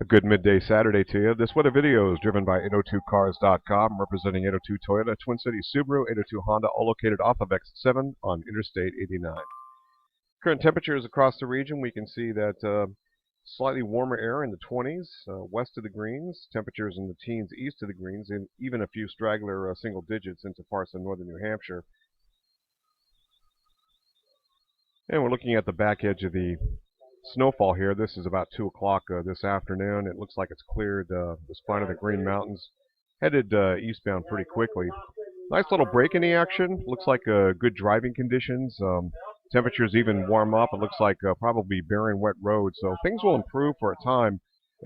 A good midday Saturday to you. This weather video is driven by 802cars.com, representing 802 Toyota, Twin Cities Subaru, 802 Honda, all located off of Exit 7 on Interstate 89. Current temperatures across the region, we can see that slightly warmer air in the 20s west of the Greens, temperatures in the teens east of the Greens, and even a few straggler single digits into parts of northern New Hampshire. And we're looking at the back edge of the snowfall here. This is about 2 o'clock this afternoon. It looks like it's cleared the spine of the Green Mountains, headed eastbound pretty quickly. Nice little break in the action. Looks like good driving conditions. Temperatures even warm up. It looks like probably barren wet roads. So things will improve for a time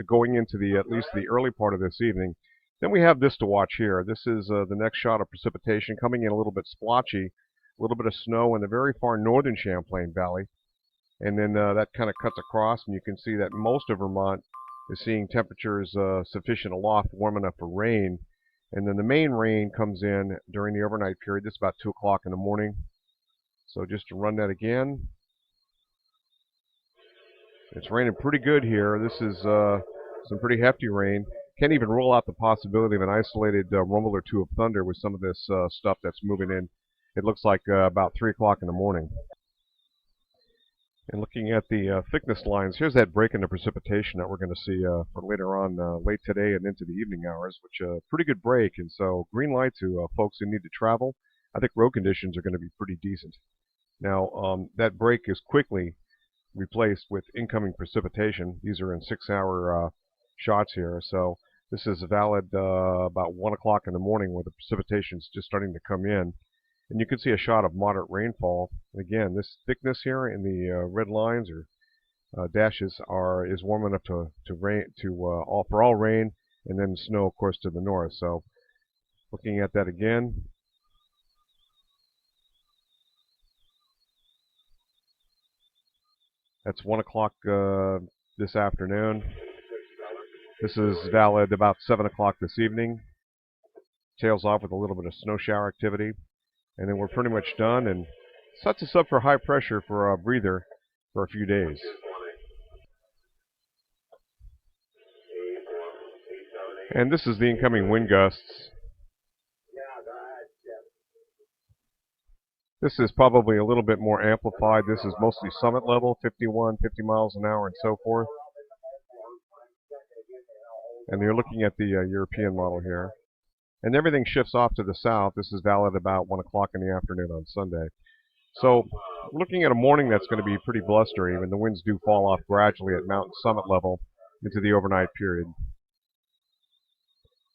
going into at least the early part of this evening. Then we have this to watch here. This is the next shot of precipitation coming in a little bit splotchy. A little bit of snow in the very far northern Champlain Valley. And then that kind of cuts across, and you can see that most of Vermont is seeing temperatures sufficient aloft, warm enough for rain. And then the main rain comes in during the overnight period. This is about 2 o'clock in the morning. So just to run that again. It's raining pretty good here. This is some pretty hefty rain. Can't even rule out the possibility of an isolated rumble or two of thunder with some of this stuff that's moving in. It looks like about 3 o'clock in the morning. And looking at the thickness lines, here's that break in the precipitation that we're going to see for later on, late today and into the evening hours, which pretty good break. And so green light to folks who need to travel. I think road conditions are going to be pretty decent. Now, that break is quickly replaced with incoming precipitation. These are in 6-hour shots here. So this is valid about 1 o'clock in the morning where the precipitation is just starting to come in. And you can see a shot of moderate rainfall. Again, this thickness here in the red lines or dashes is warm enough to for all rain, and then snow, of course, to the north. So, looking at that again, that's 1 o'clock this afternoon. This is valid about 7 o'clock this evening. Tails off with a little bit of snow shower activity. And then we're pretty much done, and sets us up for high pressure for a breather for a few days. And this is the incoming wind gusts. This is probably a little bit more amplified. This is mostly summit level, 51, 50 miles an hour and so forth. And you're looking at the European model here. And everything shifts off to the south. This is valid about 1 o'clock in the afternoon on Sunday. So looking at a morning that's going to be pretty blustery, when the winds do fall off gradually at mountain summit level into the overnight period.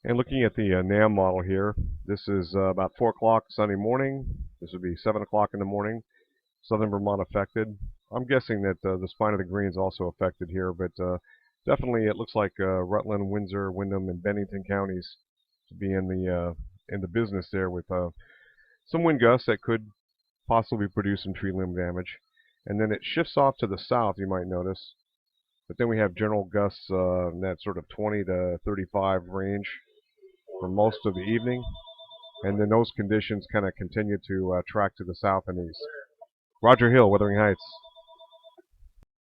And looking at the NAM model here, this is about 4 o'clock Sunday morning. This would be 7 o'clock in the morning. Southern Vermont affected. I'm guessing that the spine of the Green is also affected here, but definitely it looks like Rutland, Windsor, Windham, and Bennington counties to be in the business there with some wind gusts that could possibly produce some tree limb damage. And then it shifts off to the south, you might notice. But then we have general gusts in that sort of 20 to 35 range for most of the evening. And then those conditions kind of continue to track to the south and east. Roger Hill, Wuthering Heights.